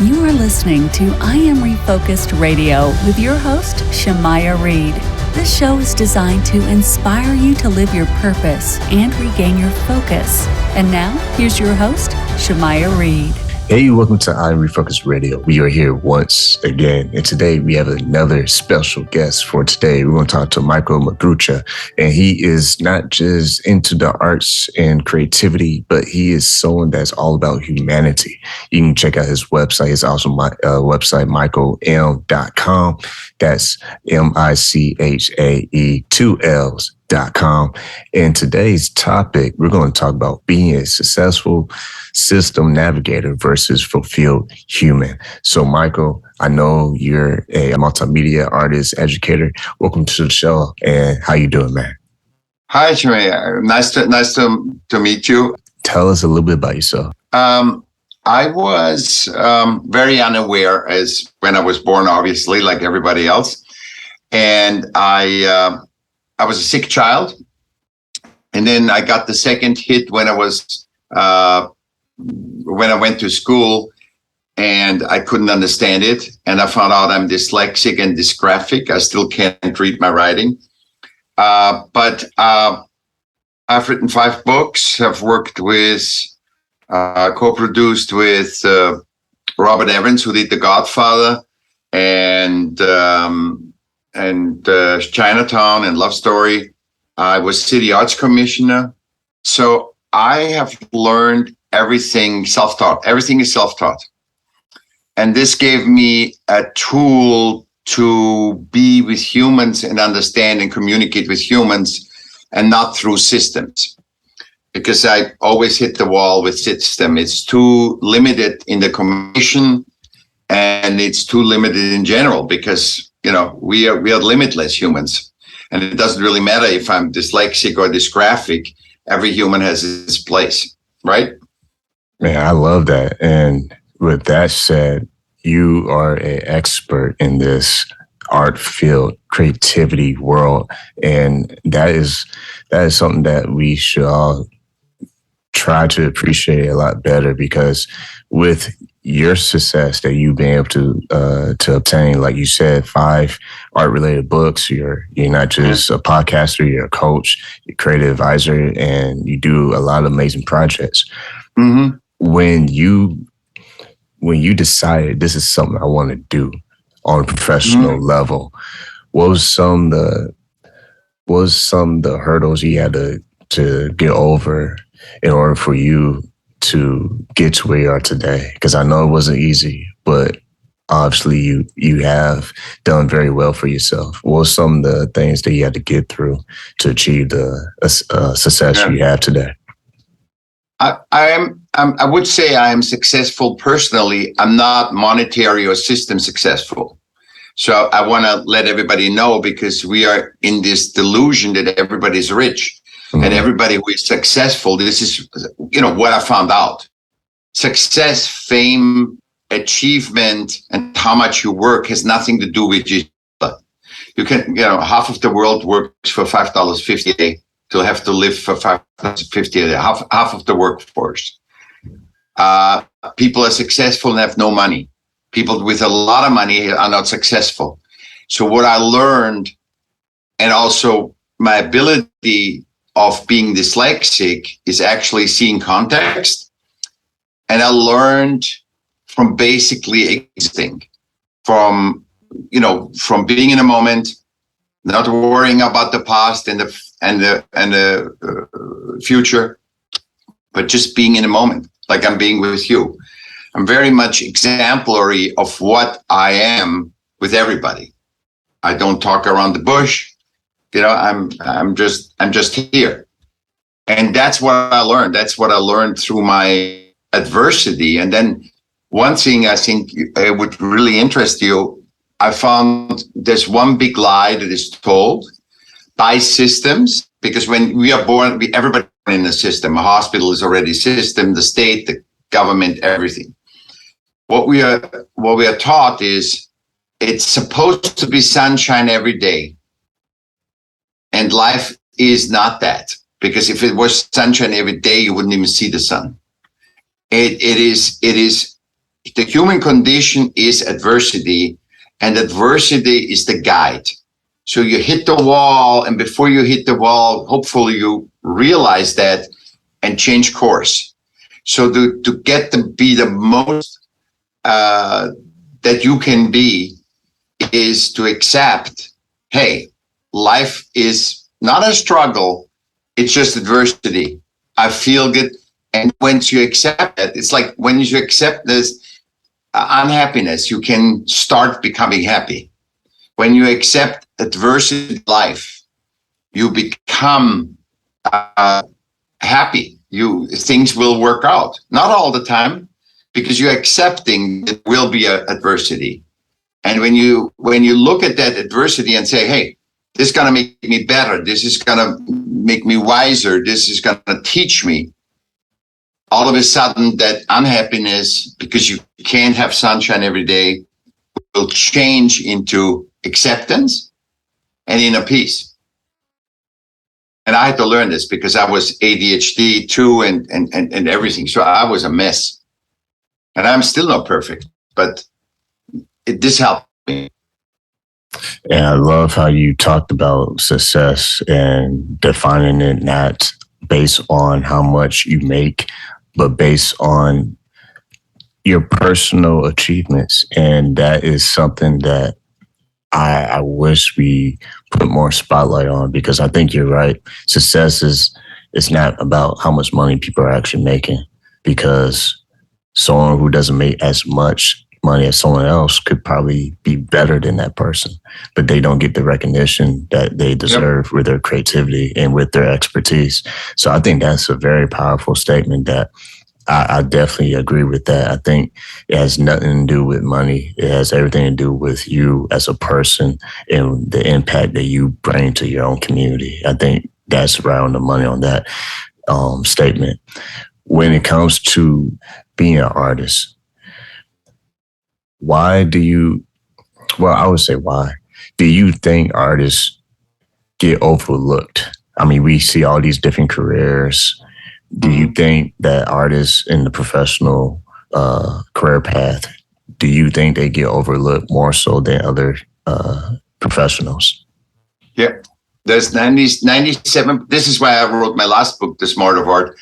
You are listening to I Am Refocused Radio with your host, Shamaya Reed. This show is designed to inspire you to live your purpose and regain your focus. And now, here's your host, Shamaya Reed. Hey, welcome to I Am Refocused Radio. We are here once again, and today we have another special guest for today. We're going to talk to Michaell Magrutsche, and he is not just into the arts and creativity, but he is someone that's all about humanity. You can check out his website. It's also my website, michaellm.com. That's MICHAE 2 L's.com. And today's topic, we're going to talk about being a successful system navigator versus fulfilled human. So, Michaell, I know you're a multimedia artist, educator. Welcome to the show. And how you doing, man? Hi, Shamaya. Nice to meet you. Tell us a little bit about yourself. I was very unaware as when I was born, obviously, like everybody else. And I was a sick child. And then I got the second hit when I went to school, and I couldn't understand it. And I found out I'm dyslexic and dysgraphic. I still can't read my writing. But I've written 5 books. I've worked with, co-produced with Robert Evans, who did The Godfather, and Chinatown and Love Story. I was City Arts Commissioner. So I have learned everything self-taught. Everything is self-taught. And this gave me a tool to be with humans and understand and communicate with humans, and not through systems. Because I always hit the wall with system. It's too limited in the communication, and it's too limited in general, because we are limitless humans. And it doesn't really matter if I'm dyslexic or dysgraphic. Every human has its place, right? Man, I love that. And with that said, you are an expert in this art field, creativity world. And that is something that we should all try to appreciate a lot better, because with your success that you've been able to obtain, like you said, 5 art-related books. You're not just a podcaster, you're a coach, you're a creative advisor, and you do a lot of amazing projects. Mm-hmm. When you decided this is something I want to do on a professional level, what was some of the hurdles you had to get over in order for you to get to where you are today? Because I know it wasn't easy, but obviously you have done very well for yourself. What were some of the things that you had to get through to achieve the success you have today? I would say I am successful personally. I'm not monetary or system successful. So I want to let everybody know, because we are in this delusion that everybody's rich. Mm-hmm. And everybody who is successful, this is, what I found out. Success, fame, achievement, and how much you work has nothing to do with you. You can, half of the world works for $5.50 a day to have to live for $5.50 a day, half of the workforce. People are successful and have no money. People with a lot of money are not successful. So what I learned, and also my ability of being dyslexic, is actually seeing context. And I learned from basically existing, from being in a moment, not worrying about the past and the future, but just being in a moment, like I'm being with you. I'm very much exemplary of what I am with everybody. I don't talk around the bush. I'm just here. And that's what I learned. That's what I learned through my adversity. And then one thing I think it would really interest you, I found there's one big lie that is told by systems, because when we are born, everybody in the system. A hospital is already a system, the state, the government, everything. What we are taught is it's supposed to be sunshine every day. And life is not that, because if it was sunshine every day, you wouldn't even see the sun. It is the human condition is adversity, and adversity is the guide. So you hit the wall, and before you hit the wall, hopefully you realize that and change course. So to get to be the most that you can be is to accept, hey, life is not a struggle, it's just adversity. I feel good. And once you accept it, it's like when you accept this unhappiness, you can start becoming happy. When you accept adversity in life, you become happy. Things will work out. Not all the time, because you're accepting there will be adversity. And when you look at that adversity and say, hey, this is going to make me better, this is going to make me wiser, this is going to teach me, all of a sudden that unhappiness, because you can't have sunshine every day, will change into acceptance and inner peace. And I had to learn this because I was ADHD too and everything. So I was a mess. And I'm still not perfect, but this helped me. And I love how you talked about success and defining it not based on how much you make, but based on your personal achievements. And that is something that I wish we put more spotlight on, because I think you're right. Success is not about how much money people are actually making, because someone who doesn't make as much money as someone else could probably be better than that person, but they don't get the recognition that they deserve with their creativity and with their expertise. So I think that's a very powerful statement that I definitely agree with that. I think it has nothing to do with money. It has everything to do with you as a person and the impact that you bring to your own community. I think that's around the money on that statement. When it comes to being an artist, why do you think artists get overlooked? I mean, we see all these different careers. Do you think that artists in the professional career path, do you think they get overlooked more so than other professionals? Yeah, there's 97. This is why I wrote my last book, The Smart of Art,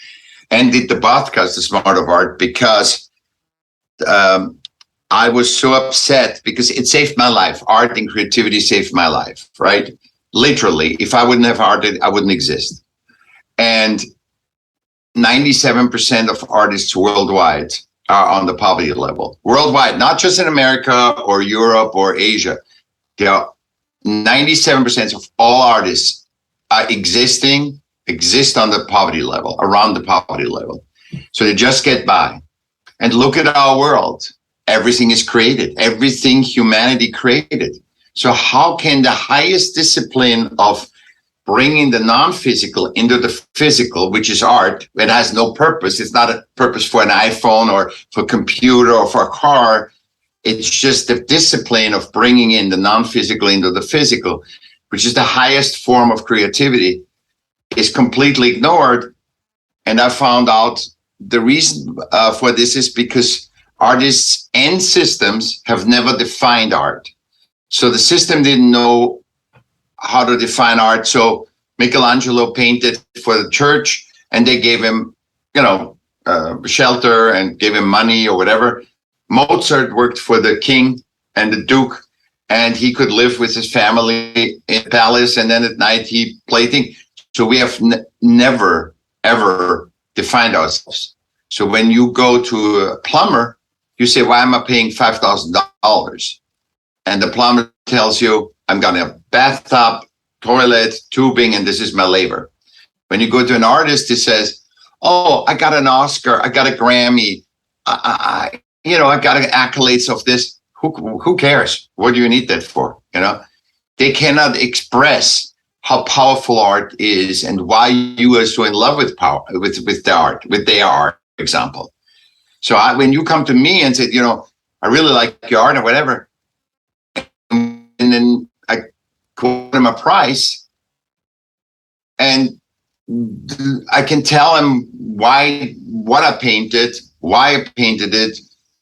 and did the podcast, The Smart of Art, because I was so upset because it saved my life. Art and creativity saved my life, right? Literally, if I wouldn't have art, I wouldn't exist. And 97% of artists worldwide are on the poverty level. Worldwide, not just in America or Europe or Asia. There are 97% of all artists exist on the poverty level, around the poverty level. So they just get by. And look at our world. Everything is created. Everything humanity created. So how can the highest discipline of bringing the non-physical into the physical, which is art, it has no purpose. It's not a purpose for an iPhone or for a computer or for a car. It's just the discipline of bringing in the non-physical into the physical, which is the highest form of creativity, is completely ignored. And I found out the reason for this is because artists and systems have never defined art. So the system didn't know how to define art. So Michelangelo painted for the church, and they gave him, shelter and gave him money or whatever. Mozart worked for the king and the duke, and he could live with his family in the palace, and then at night he played things. So we have never, ever defined ourselves. So when you go to a plumber, you say, why am I paying $5,000? And the plumber tells you, I'm going to have bathtub, toilet, tubing, and this is my labor. When you go to an artist, he says, oh, I got an Oscar, I got a Grammy, I got accolades of this. Who cares? What do you need that for? They cannot express how powerful art is and why you are so in love with power, with the art, with their art, for example. So when you come to me and say, I really like your art or whatever, and then I quote him a price, and I can tell him why I painted it,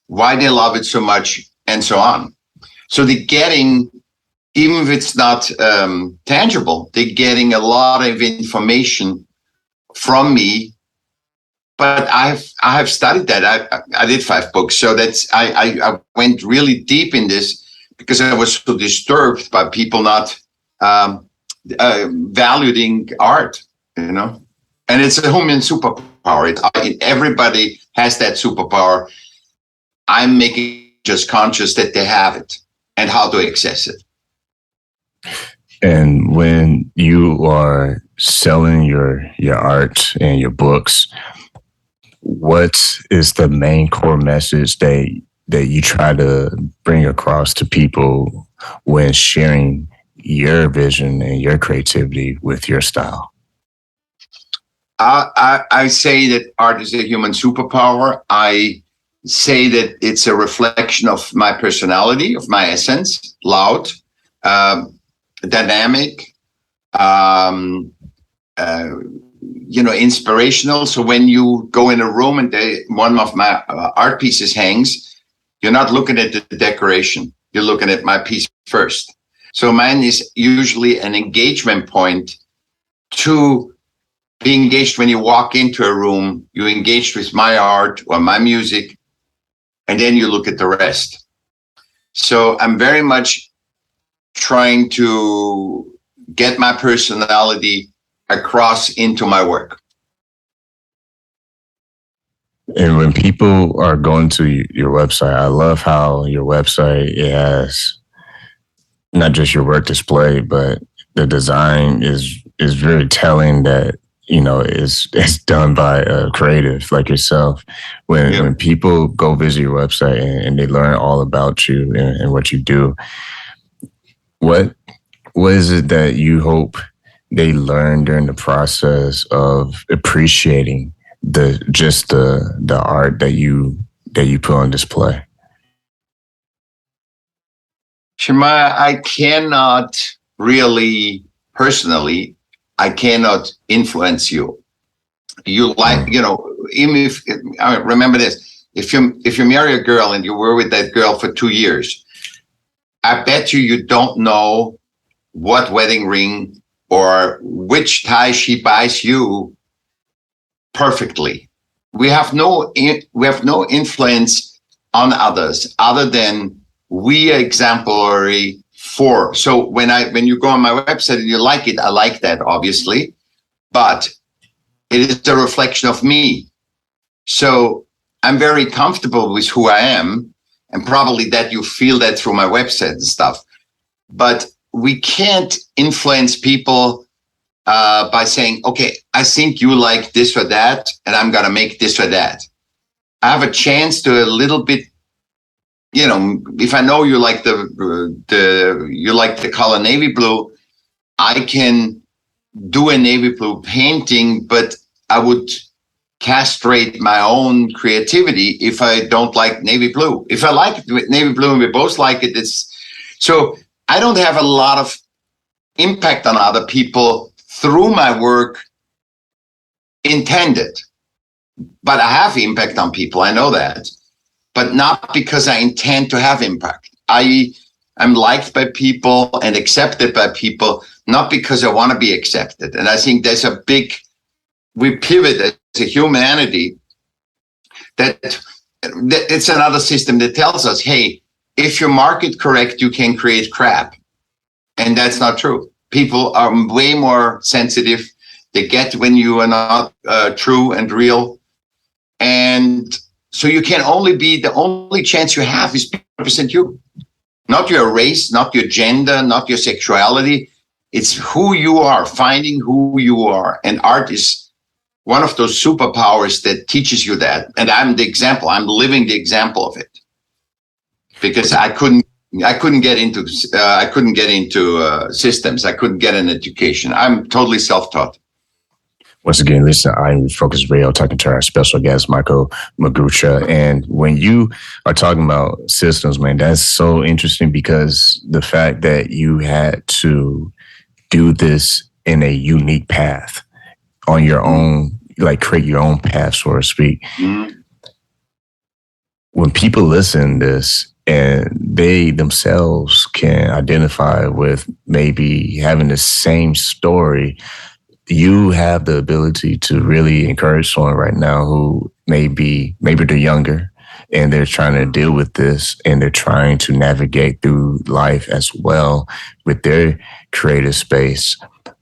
why they love it so much, and so on. So they're getting, even if it's not tangible, they're getting a lot of information from me. But I have studied that. I did 5 books, so that's I went really deep in this because I was so disturbed by people not valuing art, And it's a human superpower. Everybody has that superpower. I'm making just conscious that they have it and how to access it. And when you are selling your art and your books, what is the main core message that you try to bring across to people when sharing your vision and your creativity with your style? I say that art is a human superpower. I say that it's a reflection of my personality, of my essence, loud, dynamic, inspirational. So when you go in a room and one of my art pieces hangs, you're not looking at the decoration. You're looking at my piece first. So mine is usually an engagement point to be engaged. When you walk into a room, you engage with my art or my music, and then you look at the rest. So I'm very much trying to get my personality across into my work. And when people are going to your website, I love how your website has not just your work display, but the design is very telling that, it's done by a creative like yourself. When people go visit your website and they learn all about you and what you do, what is it that you hope they learn during the process of appreciating the art that you put on display? Shemaiah, I cannot really personally, I cannot influence you. You even if remember this, if you marry a girl and you were with that girl for 2 years, I bet you don't know what wedding ring or which tie she buys you perfectly. We have no influence on others other than we are exemplary for. So when you go on my website and you like it, I like that, obviously, but it is a reflection of me. So I'm very comfortable with who I am, and probably that you feel that through my website and stuff. But we can't influence people by saying, okay, I think you like this or that, and I'm gonna make this or that. I have a chance to a little bit, if I know you like the color navy blue, I can do a navy blue painting, but I would castrate my own creativity if I don't like navy blue. If I like navy blue and we both like it, so I don't have a lot of impact on other people through my work intended, but I have impact on people. I know that, but not because I intend to have impact. I'm liked by people and accepted by people, not because I want to be accepted. And I think there's we pivot as a humanity that it's another system that tells us, hey, if you market correct, you can create crap. And that's not true. People are way more sensitive. They get when you are not true and real. And so you can the only chance you have is to represent you. Not your race, not your gender, not your sexuality. It's who you are, finding who you are. And art is one of those superpowers that teaches you that. And I'm the example. I'm living the example of it. Because I couldn't get into systems. I couldn't get an education. I'm totally self-taught. Once again, listen, I'm Refocused Radio, talking to our special guest, Michaell Magrutsche. And when you are talking about systems, man, that's so interesting, because the fact that you had to do this in a unique path on your own, like create your own path, so to speak. Mm-hmm. when people listen to this and they themselves can identify with maybe having the same story, you have the ability to really encourage someone right now who maybe they're younger and they're trying to deal with this and they're trying to navigate through life as well with their creative space.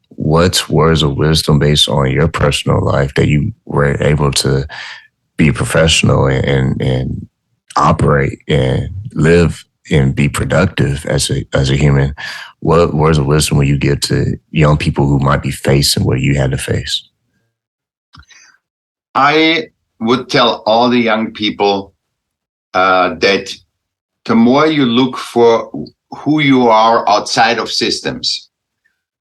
What's words of wisdom based on your personal life that you were able to be a professional and operate and live and be productive as a human? What words of wisdom will you give to young people who might be facing what you had to face? I would tell all the young people that the more you look for who you are outside of systems,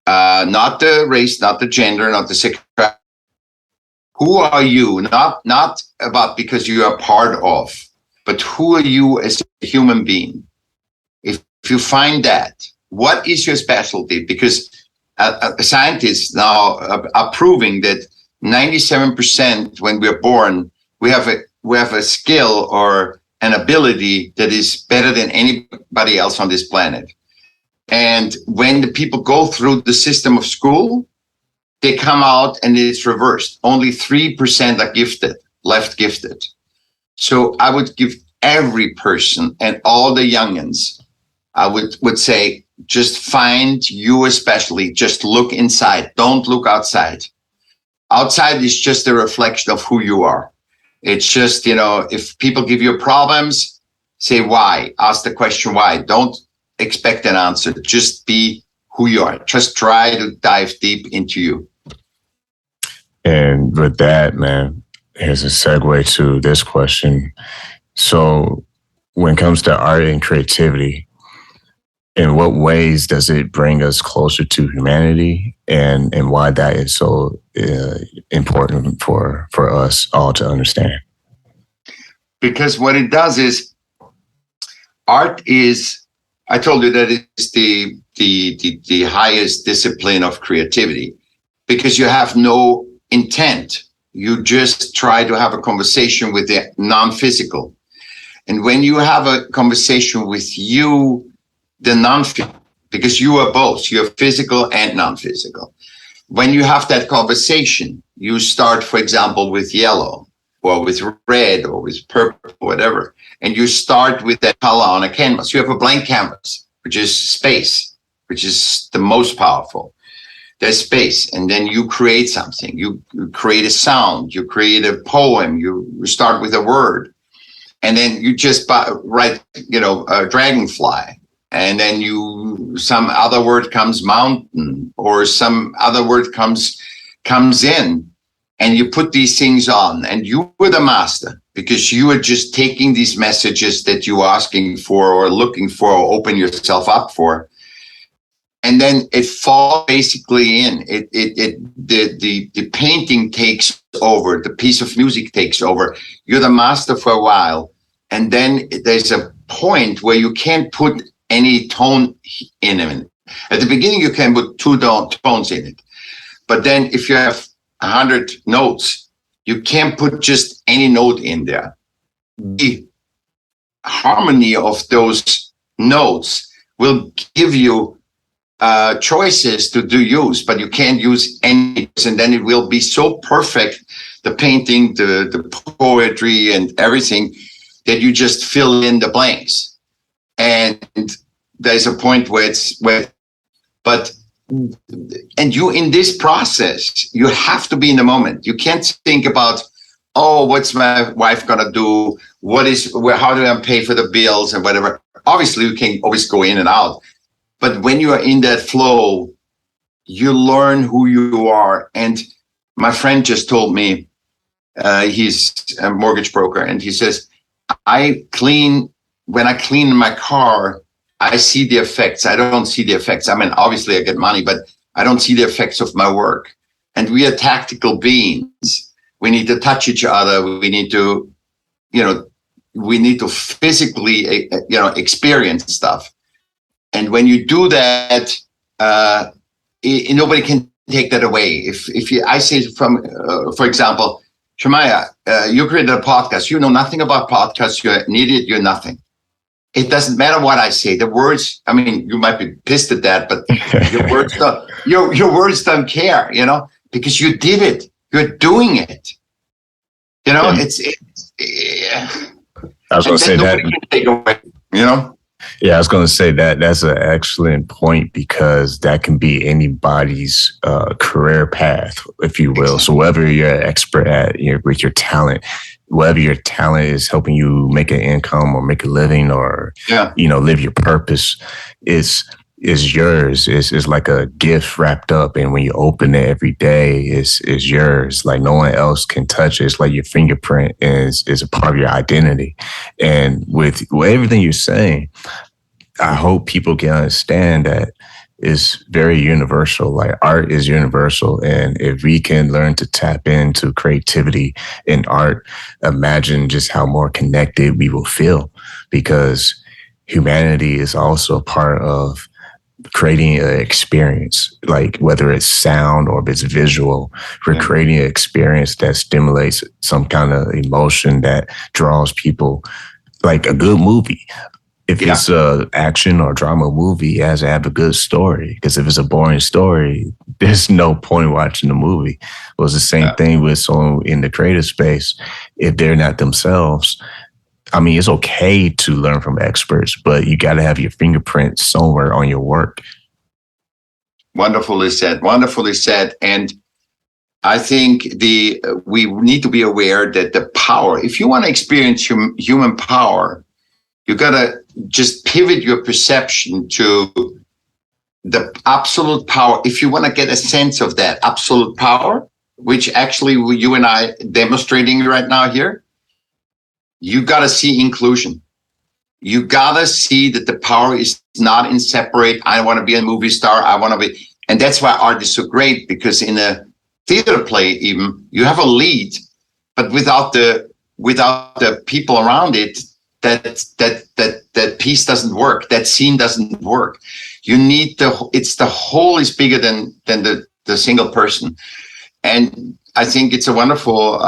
not the race, not the gender, not the sexuality, who are you? Not about because you are part of, but who are you as a human being? If you find that, what is your specialty? Because scientists now are proving that 97% when we're born, we have a skill or an ability that is better than anybody else on this planet. And when the people go through the system of school, they come out and it's reversed. Only 3% are gifted, left gifted. So I would give every person and all the youngins, I would say, just find you especially, just look inside. Don't look outside. Outside is just a reflection of who you are. It's just, if people give you problems, say why. Ask the question why. Don't expect an answer. Just be who you are. Just try to dive deep into you. And with that, man, here's a segue to this question. So when it comes to art and creativity, in what ways does it bring us closer to humanity, and why that is so important for us all to understand? Because what it does is, art is, I told you that it's the highest discipline of creativity, because you have no intent. You just try to have a conversation with the non-physical. And when you have a conversation with you, the non-physical, because you are both, you're physical and non-physical. When you have that conversation, you start, for example, with yellow or with red or with purple, or whatever, and you start with that color on a canvas. You have a blank canvas, which is space, which is the most powerful. There's space, and then you create something. You create a sound, you create a poem, you start with a word, and then you just write, a dragonfly. And then some other word comes mountain, or some other word comes in, and you put these things on, and you were the master, because you are just taking these messages that you're asking for or looking for or open yourself up for. And then it falls basically in. The painting takes over, the piece of music takes over. You're the master for a while. And then there's a point where you can't put any tone in it. At the beginning, you can put two tones in it. But then if you have 100 notes, you can't put just any note in there. The harmony of those notes will give you choices to use, but you can't use any, and then it will be so perfect, the painting, the poetry and everything, that you just fill in the blanks. And there's a point and you, in this process, you have to be in the moment. You can't think about, what's my wife gonna do? How do I pay for the bills and whatever? Obviously, you can always go in and out. But when you are in that flow, you learn who you are. And my friend just told me, he's a mortgage broker, and he says, when I clean my car, I see the effects. I don't see the effects. I mean, obviously I get money, but I don't see the effects of my work. And we are tactical beings. We need to touch each other. We need to, physically, experience stuff. And when you do that, nobody can take that away. I say, for example, Shemaiah, you created a podcast. You know nothing about podcasts. You're an idiot. You're nothing. It doesn't matter what I say. The words, I mean, you might be pissed at that, but your words don't care, because you did it. You're doing it. I was going to say that. Can take away, Yeah, I was going to say that's an excellent point, because that can be anybody's career path, if you will. Exactly. So whether you're an expert at with your talent, whether your talent is helping you make an income or make a living or, live your purpose, is yours. It's like a gift wrapped up. And when you open it every day, it's yours. Like no one else can touch it. It's like your fingerprint is a part of your identity. And with everything you're saying, I hope people can understand that it's very universal. Like art is universal. And if we can learn to tap into creativity in art, imagine just how more connected we will feel, because humanity is also a part of creating an experience, like whether it's sound or if it's visual. We're creating an experience that stimulates some kind of emotion that draws people, like a good movie. If it's a action or drama movie, it has to have a good story, because if it's a boring story, there's no point watching the movie. Well, it's the same thing with someone in the creative space. If they're not themselves, I mean, it's okay to learn from experts, but you got to have your fingerprint somewhere on your work. Wonderfully said. Wonderfully said. And I think we need to be aware that the power, if you want to experience human power, you got to just pivot your perception to the absolute power. If you want to get a sense of that absolute power, which actually you and I demonstrating right now here, you got to see inclusion. You got to see that the power is not in separate. I want to be a movie star. I want to be. And that's why art is so great, because in a theater play, even you have a lead, but without the people around it, that piece doesn't work. That scene doesn't work. You need the whole is bigger than the single person. And I think it's a wonderful,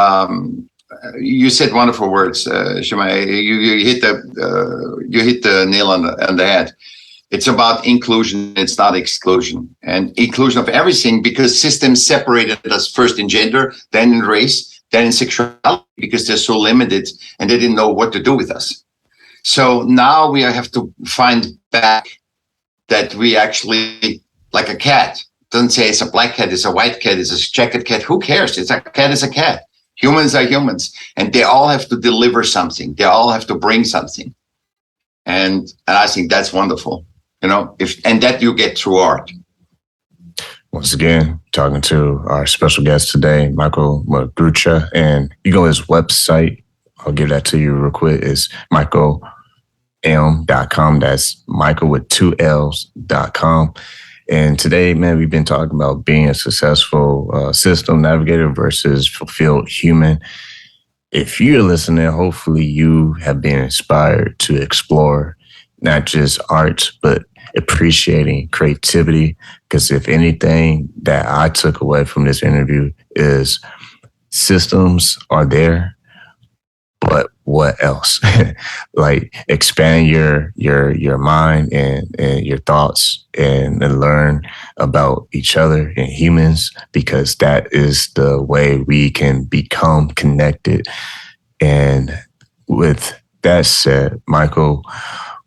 you said wonderful words, Shemaiah. You hit the nail on the head. It's about inclusion. It's not exclusion, and inclusion of everything, because systems separated us first in gender, then in race, then in sexuality, because they're so limited and they didn't know what to do with us. So now we have to find back that we actually, like a cat, doesn't say it's a black cat, it's a white cat, it's a checkered cat. Who cares? It's a cat is a cat. Humans are humans, and they all have to deliver something. They all have to bring something. And I think that's wonderful, and that you get through art. Once again, talking to our special guest today, Michaell Magrutsche, and you go to his website. I'll give that to you real quick. It's michaellm.com. That's Michael with 2 L's.com. And today, man, we've been talking about being a successful system navigator versus fulfilled human. If you're listening, hopefully you have been inspired to explore not just art, but appreciating creativity. Because if anything that I took away from this interview is systems are there, but what else? Like expand your mind and your thoughts and learn about each other and humans, because that is the way we can become connected. And with that said, Michaell,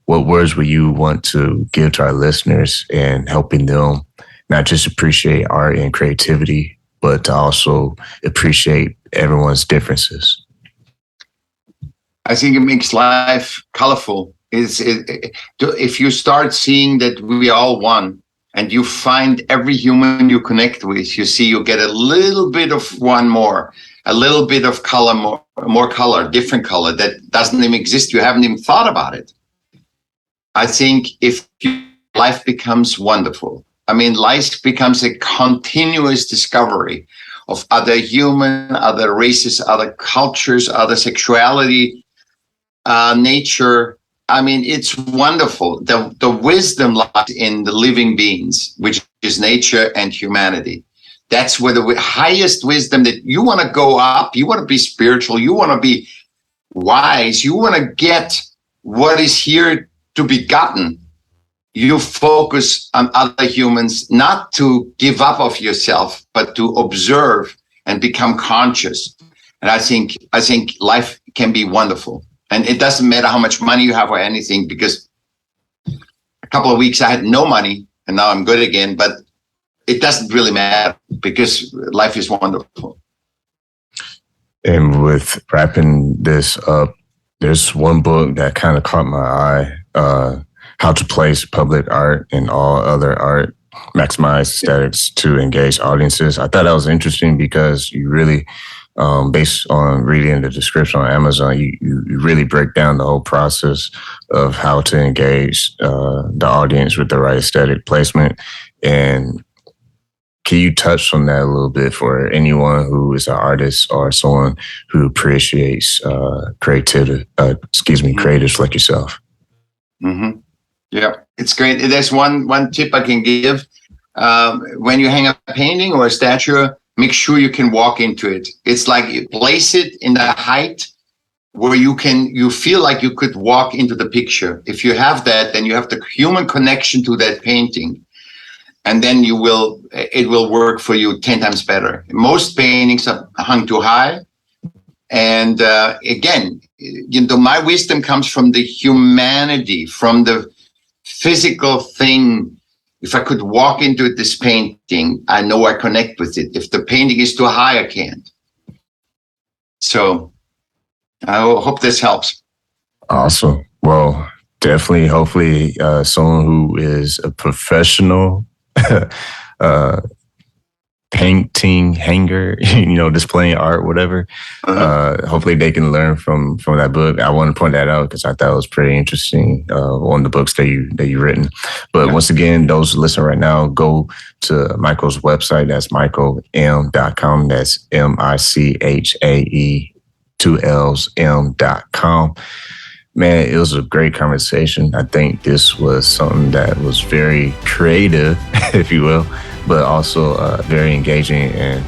what words would you want to give to our listeners and helping them not just appreciate art and creativity, but to also appreciate everyone's differences? I think it makes life colorful. If you start seeing that we are all one, and you find every human you connect with, you get a little bit of one more, a little bit of color, more color, different color that doesn't even exist. You haven't even thought about it. I think life becomes wonderful. I mean, life becomes a continuous discovery of other human, other races, other cultures, other sexuality, nature. I mean, it's wonderful. The wisdom lies in the living beings, which is nature and humanity. That's where the highest wisdom, that you want to go up, you want to be spiritual, you want to be wise, you want to get what is here to be gotten. You focus on other humans, not to give up of yourself, but to observe and become conscious. And I think life can be wonderful. And it doesn't matter how much money you have or anything, because a couple of weeks I had no money and now I'm good again, but it doesn't really matter because life is wonderful. And with wrapping this up, there's one book that kind of caught my eye, How to Place Public Art and All Other Art, Maximize Aesthetics to Engage Audiences. I thought that was interesting because you really, based on reading the description on Amazon, you really break down the whole process of how to engage the audience with the right aesthetic placement. And can you touch on that a little bit for anyone who is an artist or someone who appreciates creatives like yourself? Mm-hmm. Yeah, it's great. There's one tip I can give. When you hang a painting or a statue, make sure you can walk into it. It's like you place it in the height where you feel like you could walk into the picture. If you have that, then you have the human connection to that painting. And then it will work for you 10 times better. Most paintings are hung too high. And again, my wisdom comes from the humanity, from the physical thing. If I could walk into this painting, I know I connect with it. If the painting is too high, I can't. So I hope this helps. Awesome. Well, definitely, hopefully someone who is a professional painting hanger, displaying art, whatever. Hopefully they can learn from that book. I want to point that out because I thought it was pretty interesting, one of the books that you've written. But once again, those listening right now, go to Michaell's website. That's michaellm.com. That's MICHAE 2 L's M.com. Man, it was a great conversation. I think this was something that was very creative, if you will, but also very engaging. And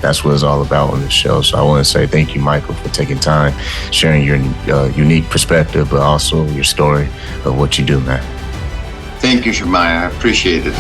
that's what it's all about on this show. So I want to say thank you, Michaell, for taking time, sharing your unique perspective, but also your story of what you do, man. Thank you, Shemaiah. I appreciate it.